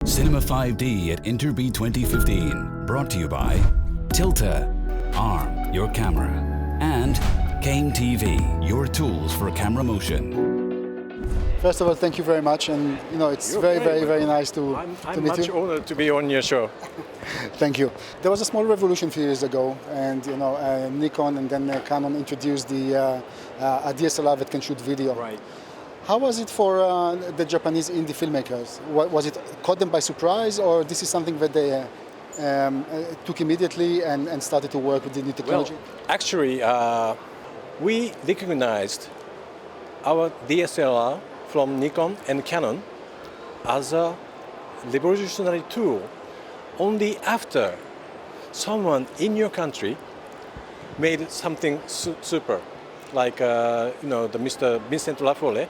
Cinema 5D at Interbeat 2015. Brought to you by Tilta, Arm, your camera, and Kane TV, your tools for camera motion. First of all, thank you very much, and it's very nice to meet you. I'm much honored to be on your show. Thank you. There was a small revolution a few years ago, and Nikon and then Canon introduced a DSLR that can shoot video. Right. How was it for the Japanese indie filmmakers? Was it caught them by surprise, or this is something that they took immediately and started to work with the new technology? Well, actually, we recognized our DSLR from Nikon and Canon as a revolutionary tool only after someone in your country made something super, like the Mr. Vincent Lafole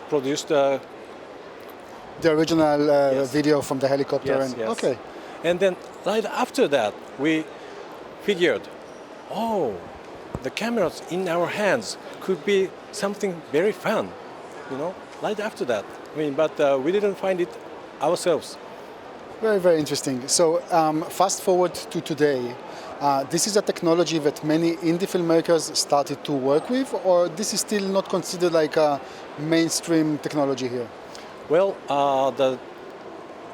produced the original yes. video from the helicopter. Yes, yes. Okay. And then right after that, we figured, the cameras in our hands could be something very fun, right after that. But we didn't find it ourselves. Very interesting. So fast forward to today. This is a technology that many indie filmmakers started to work with, or this is still not considered like a mainstream technology here? Well, the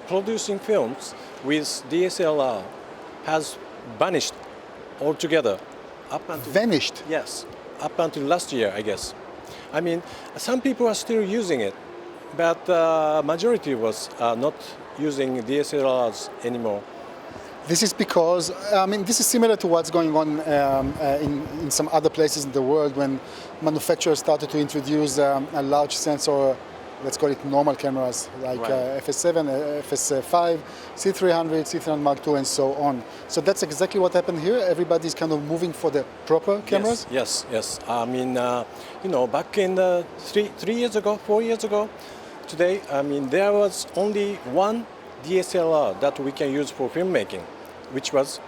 producing films with DSLR has vanished altogether. Vanished? Yes, up until last year, I guess. Some people are still using it, but majority was not using DSLRs anymore. This is because, this is similar to what's going on in some other places in the world when manufacturers started to introduce a large sensor, let's call it normal cameras, like right. FS7, FS5, C300, C300 Mark II, and so on. So that's exactly what happened here. Everybody's kind of moving for the proper cameras? Yes. Back in 3 years ago, 4 years ago, today, there was only one DSLR that we can use for filmmaking, which was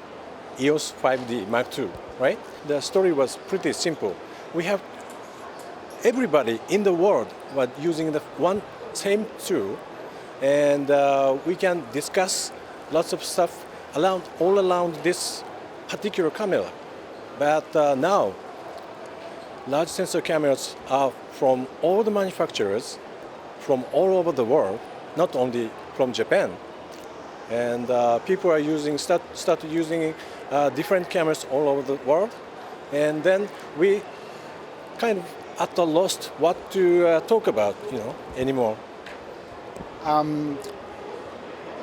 EOS 5D Mark II, right? The story was pretty simple. We have everybody in the world was using the one same tool, and we can discuss lots of stuff all around this particular camera. But now, large sensor cameras are from all the manufacturers from all over the world, not only from Japan. And people are started using different cameras all over the world. And then we kind of at a loss what to talk about, anymore.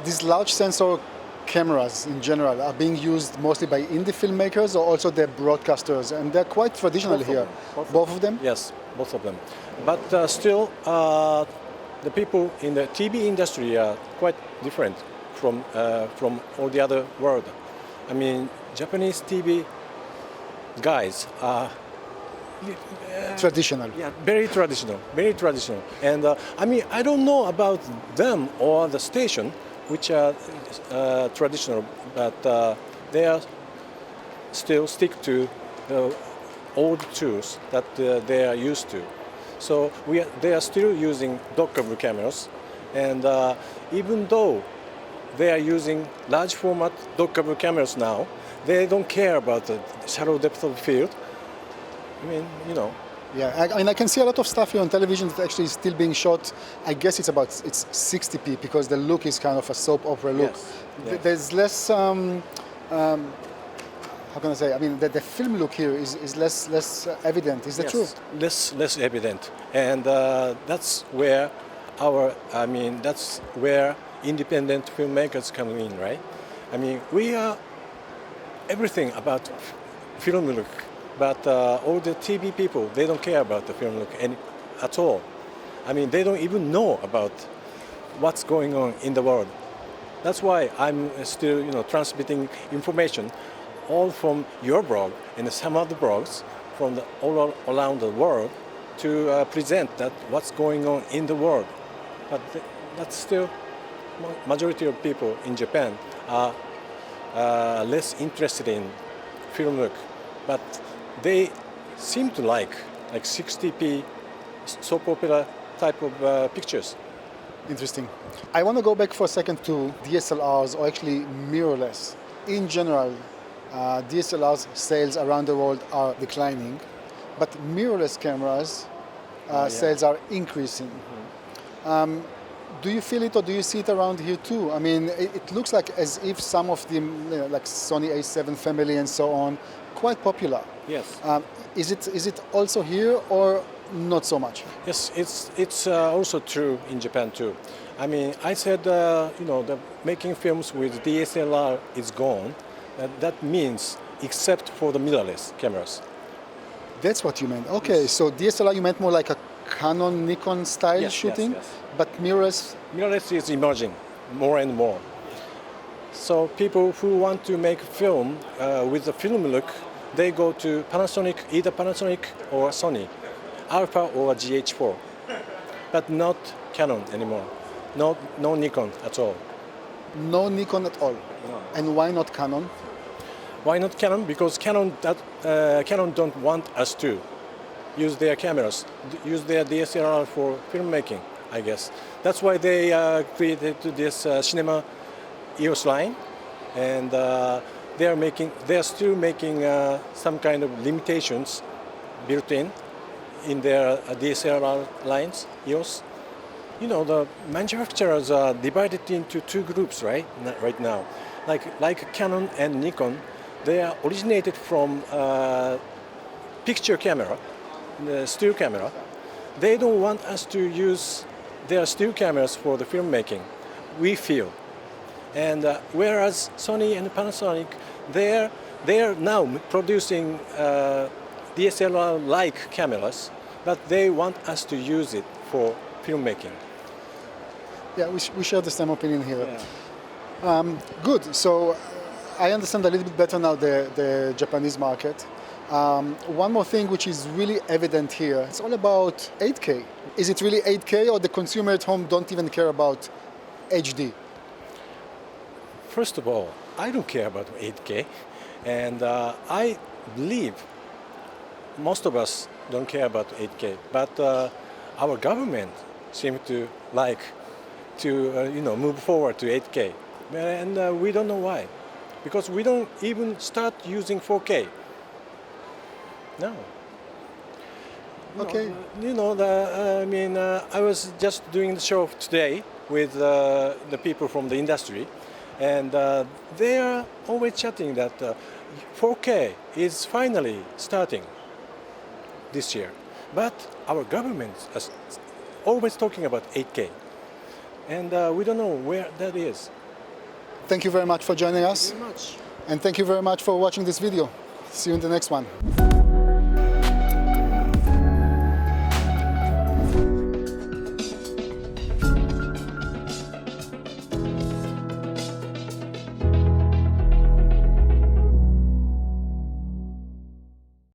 These large sensor cameras in general are being used mostly by indie filmmakers or also the broadcasters, and they're quite traditional here. Both of them? Yes, both of them. But still, the people in the TV industry are quite different from all the other world. Japanese TV guys are traditional. Yeah, very traditional. And I don't know about them or the station, which are traditional, but they are still stick to the old tools that they are used to. So they are still using dockable cameras, and even though they are using large format dockable cameras now, they don't care about the shallow depth of field. Yeah, I can see a lot of stuff here on television that actually is still being shot. I guess it's 60p because the look is kind of a soap opera look. Yes. There's less. How can I say? The film look here is less evident. Is that true? Less evident, and that's where that's where independent filmmakers come in, right? We are everything about film look. But all the TV people, they don't care about the film look at all. They don't even know about what's going on in the world. That's why I'm still, transmitting information all from your blog and some other blogs from all around the world to present that what's going on in the world. But that's still majority of people in Japan are less interested in film look. But they seem to like 60p soap opera type of pictures. Interesting. I want to go back for a second to DSLRs, or actually mirrorless. In general, DSLRs sales around the world are declining, but mirrorless cameras sales are increasing. Do you feel it, or do you see it around here too? I mean, it looks like as if some of the like Sony A7 family and so on, quite popular. Yes. Is it also here or not so much? Yes, it's also true in Japan too. I mean, I said, the making films with DSLR is gone. That means except for the mirrorless cameras. That's what you meant. Okay, so DSLR you meant more like a Canon, Nikon style shooting, yes. but mirrorless. Mirrorless is emerging more and more. So people who want to make film with a film look, they go to Panasonic, either Panasonic or Sony, Alpha or GH4, but not Canon anymore. No Nikon at all. No Nikon at all. No. And why not Canon? Why not Canon? Because Canon don't want us to use their cameras, use their DSLR for filmmaking, I guess. That's why they created this cinema EOS line, and they're still making some kind of limitations built in their DSLR lines, EOS. The manufacturers are divided into two groups, right now. Like Canon and Nikon, they are originated from picture camera, the still camera. They don't want us to use their still cameras for the filmmaking, we feel. And whereas Sony and Panasonic, they're now producing DSLR-like cameras, but they want us to use it for filmmaking. Yeah, we share the same opinion here. Yeah. Good. So I understand a little bit better now the Japanese market. One more thing which is really evident here, it's all about 8K. Is it really 8K, or the consumer at home don't even care about HD? First of all, I don't care about 8K, and I believe most of us don't care about 8K, but our government seems to like to move forward to 8K, and we don't know why, because we don't even start using 4K. No. Okay. I was just doing the show today with the people from the industry, and they are always chatting that 4K is finally starting this year. But our government is always talking about 8K, and we don't know where that is. Thank you very much for joining us. Thank you very much. And thank you very much for watching this video. See you in the next one.